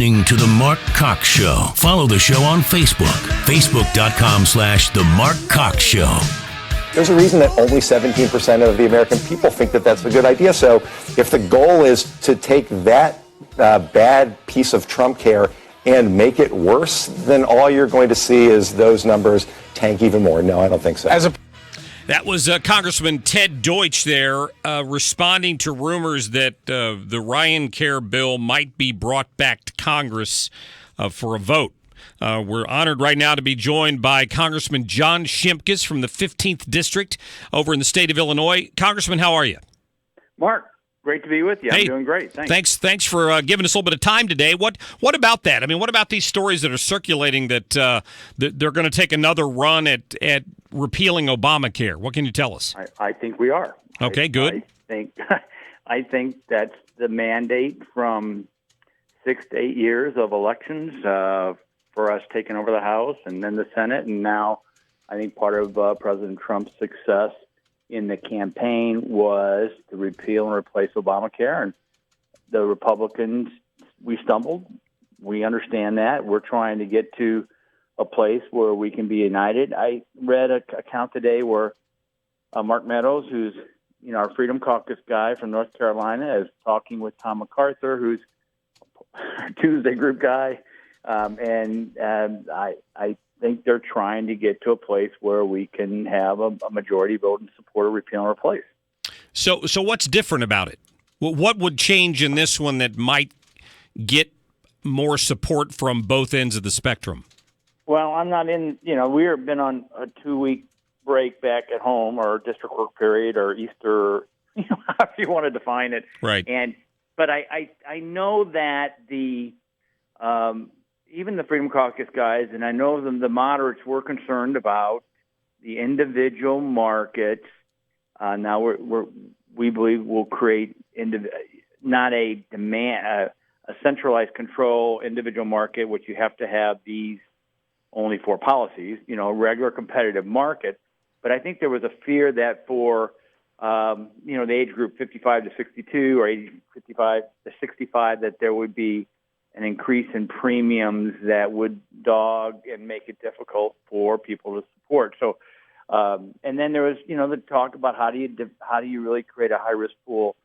listening to The Mark Cox Show. Follow the show on Facebook, facebook.com/The Mark Cox Show. There's a reason that only 17% of the American people think that that's a good idea. So if the goal is to take that bad piece of Trump care and make it worse, then all you're going to see is those numbers tank even more. No, I don't think so. That was Congressman Ted Deutsch there responding to rumors that the Ryan Care bill might be brought back to Congress for a vote. We're honored right now to be joined by Congressman John Shimkus from the 15th District over in the state of Illinois. Congressman, how are you? Mark, great to be with you. I'm doing great. Thanks for giving us a little bit of time today. What about that? I mean, what about these stories that are circulating that they're going to take another run at repealing Obamacare? What can you tell us? I think we are. Okay, good. I think that's the mandate from 6 to 8 years of elections for us taking over the House and then the Senate. And now I think part of President Trump's success in the campaign was to repeal and replace Obamacare. And the Republicans, we stumbled. We understand that. We're trying to get to a place where we can be united. I read an account today where Mark Meadows, who's our Freedom Caucus guy from North Carolina, is talking with Tom MacArthur, who's a Tuesday group guy, and I think they're trying to get to a place where we can have a majority vote in support of repeal and replace. So what's different about it? What would change in this one that might get more support from both ends of the spectrum? Well, I'm not in, we've been on a 2-week break back at home, or district work period, or Easter, however you want to define it. Right. But I know that the even the Freedom Caucus guys, and I know the moderates were concerned about the individual markets. Now we believe we'll create not a demand, a centralized control individual market, which you have to have these only for policies, regular competitive market. But I think there was a fear that for, the age group 55 to 62 or age 55 to 65, that there would be an increase in premiums that would dog and make it difficult for people to support. So, and then there was, the talk about how do you really create a high risk pool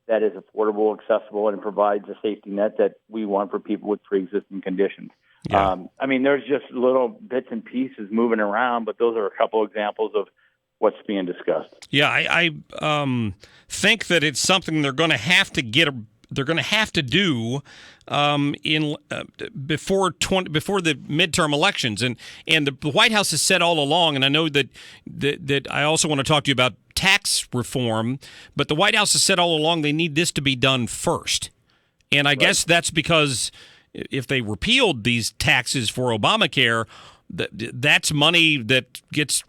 that is affordable, accessible, and provides a safety net that we want for people with pre-existing conditions. Yeah. There's just little bits and pieces moving around, but those are a couple examples of what's being discussed. Yeah, I think that it's something they're going to have to do before the midterm elections, and the White House has said all along, and I know that I also want to talk to you about tax reform, but the White House has said all along they need this to be done first, and I guess that's because if they repealed these taxes for Obamacare, that's money that gets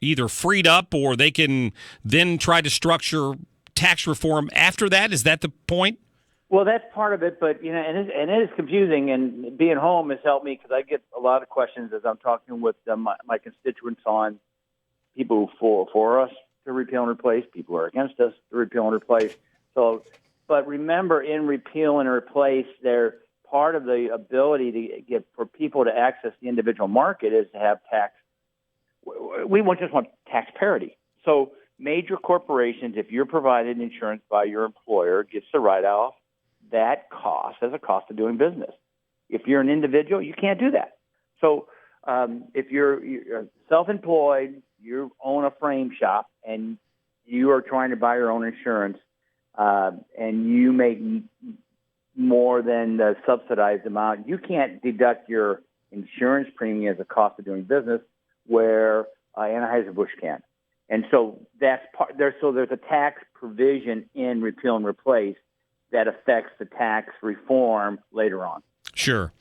either freed up, or they can then try to structure tax reform after that. Is that the point? Well, that's part of it, but and it is confusing. And being home has helped me because I get a lot of questions as I'm talking with my constituents on people for us to repeal and replace, people who are against us to repeal and replace. So, but remember, in repeal and replace, they're part of the ability to get for people to access the individual market is to have tax. We just want tax parity. So major corporations, if you're provided insurance by your employer, gets to write off that cost as a cost of doing business. If you're an individual, you can't do that. So if you're self-employed, you own a frame shop, and you are trying to buy your own insurance, and you make more than the subsidized amount, you can't deduct your insurance premium as a cost of doing business, where Anheuser-Busch can. And so that's part there. So there's a tax provision in repeal and replace that affects the tax reform later on. Sure.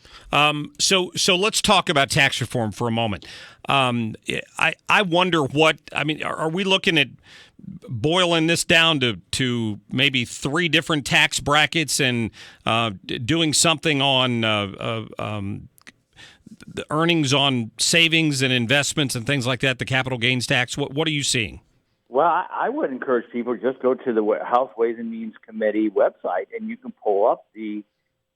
So let's talk about tax reform for a moment. I wonder are we looking at boiling this down to maybe 3 different tax brackets and doing something on the earnings on savings and investments and things like that, the capital gains tax? What are you seeing? Well, I would encourage people to just go to the House Ways and Means Committee website, and you can pull up the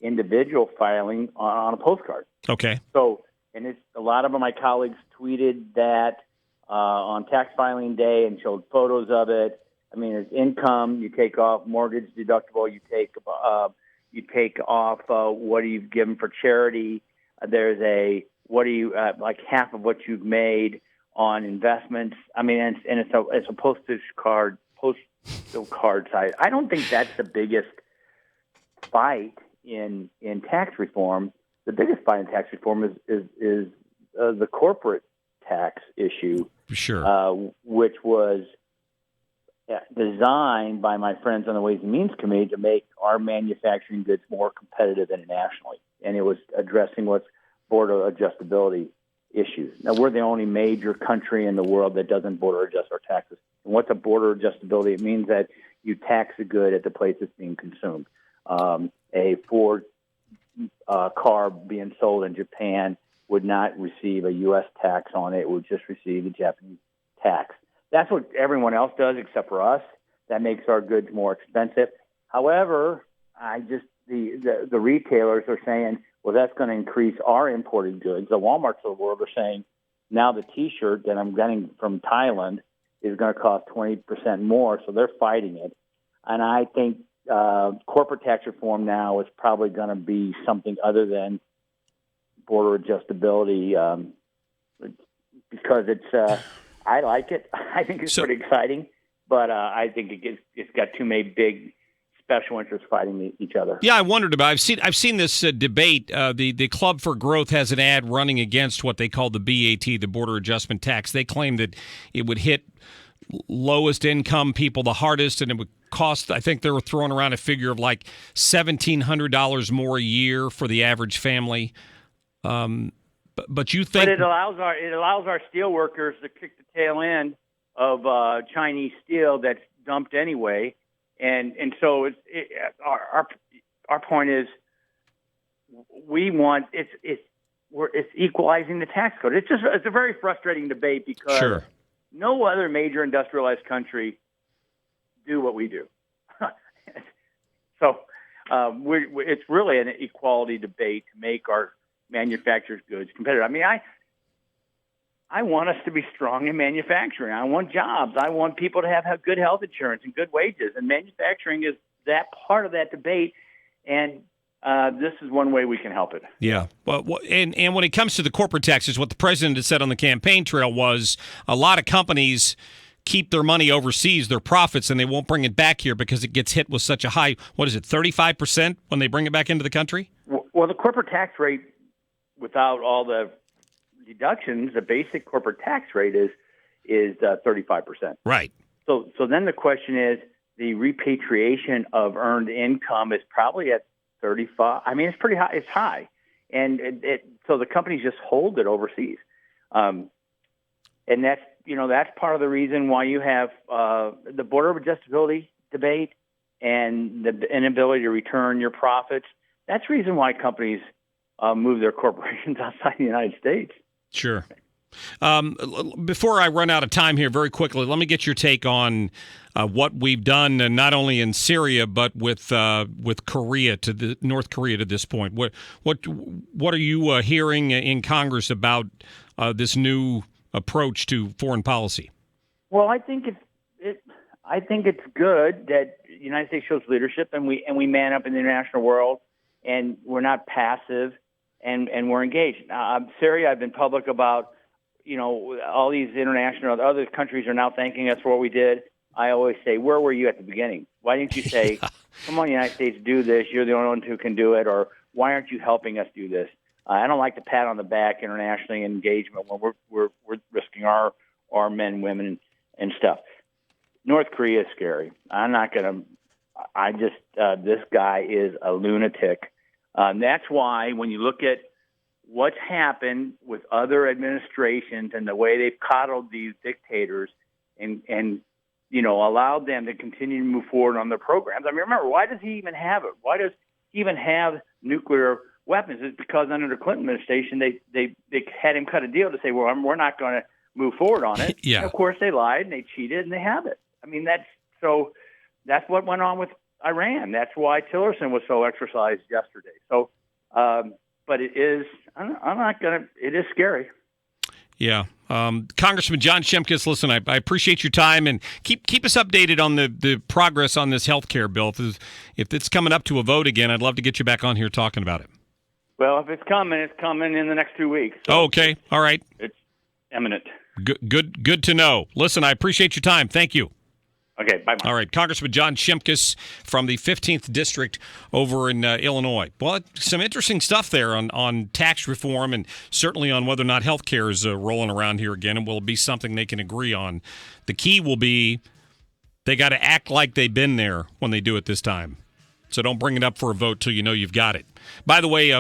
individual filing on a postcard. Okay. So, and it's a lot of my colleagues tweeted that on tax filing day and showed photos of it. I mean, it's income. You take off mortgage deductible. You take off what you've given for charity. There's a what do you like half of what you've made on investments. I mean, and it's a postal card size. I don't think that's the biggest fight in tax reform. The biggest fight in tax reform is the corporate tax issue, sure, which was designed by my friends on the Ways and Means Committee to make our manufacturing goods more competitive internationally, and it was addressing what's border adjustability issues. Now, we're the only major country in the world that doesn't border adjust our taxes. And what's a border adjustability? It means that you tax a good at the place it's being consumed. A Ford car being sold in Japan would not receive a U.S. tax on it. It would just receive a Japanese tax. That's what everyone else does except for us. That makes our goods more expensive. However, the retailers are saying, well, that's going to increase our imported goods. The Walmarts of the world are saying now the T-shirt that I'm getting from Thailand is going to cost 20% more, so they're fighting it. And I think corporate tax reform now is probably going to be something other than border adjustability because it's I like it. I think it's pretty exciting, but I think it's got too many big special interests fighting each other. Yeah, I wondered about. I've seen this debate. The Club for Growth has an ad running against what they call the BAT, the Border Adjustment Tax. They claim that it would hit lowest income people the hardest, and it would cost. I think they were throwing around a figure of like $1,700 more a year for the average family. But you think? But it allows our steel workers to kick the tail end of Chinese steel that's dumped anyway. And so our point is we want it's equalizing the tax code. It's a very frustrating debate because no other major industrialized country do what we do. So it's really an equality debate to make our manufacturers' goods competitive. I mean, I want us to be strong in manufacturing. I want jobs. I want people to have good health insurance and good wages. And manufacturing is that part of that debate. And this is one way we can help it. Yeah. Well, and when it comes to the corporate taxes, what the president had said on the campaign trail was a lot of companies keep their money overseas, their profits, and they won't bring it back here because it gets hit with such a high, 35% when they bring it back into the country? Well, the corporate tax rate, without all the deductions, the basic corporate tax rate is 35%. Right. So then the question is, the repatriation of earned income is probably at 35. I mean, it's pretty high. It's high, and so the companies just hold it overseas, and that's part of the reason why you have the border adjustability debate and the inability to return your profits. That's the reason why companies move their corporations outside the United States. Sure. Before I run out of time here, very quickly, let me get your take on what we've done, not only in Syria but with Korea North Korea to this point. What are you hearing in Congress about this new approach to foreign policy? Well, I think it's good that the United States shows leadership and we man up in the international world, and we're not passive. And we're engaged. Syria, I've been public about, all these international, other countries are now thanking us for what we did. I always say, where were you at the beginning? Why didn't you say, come on, United States, do this. You're the only one who can do it. Or why aren't you helping us do this? I don't like to pat on the back internationally in engagement when we're risking our men, women, and stuff. North Korea is scary. This guy is a lunatic. That's why when you look at what's happened with other administrations and the way they've coddled these dictators and allowed them to continue to move forward on their programs. I mean, remember, why does he even have it? Why does he even have nuclear weapons? It's because under the Clinton administration, they had him cut a deal to say, well, we're not going to move forward on it. Yeah. And of course, they lied and they cheated and they have it. I mean, that's what went on with I ran. That's why Tillerson was so exercised yesterday. So, but it is. I'm not gonna. It is scary. Yeah. Congressman John Shimkus, listen, I appreciate your time, and keep us updated on the progress on this health care bill. If it's coming up to a vote again, I'd love to get you back on here talking about it. Well, if it's coming in the next 2 weeks. So okay. All right. It's imminent. Good to know. Listen, I appreciate your time. Thank you. Okay, bye. All right, Congressman John Shimkus from the 15th District over in Illinois. Well, some interesting stuff there on tax reform, and certainly on whether or not health care is rolling around here again, and will be something they can agree on. The key will be they got to act like they've been there when they do it this time. So don't bring it up for a vote till you know you've got it. By the way,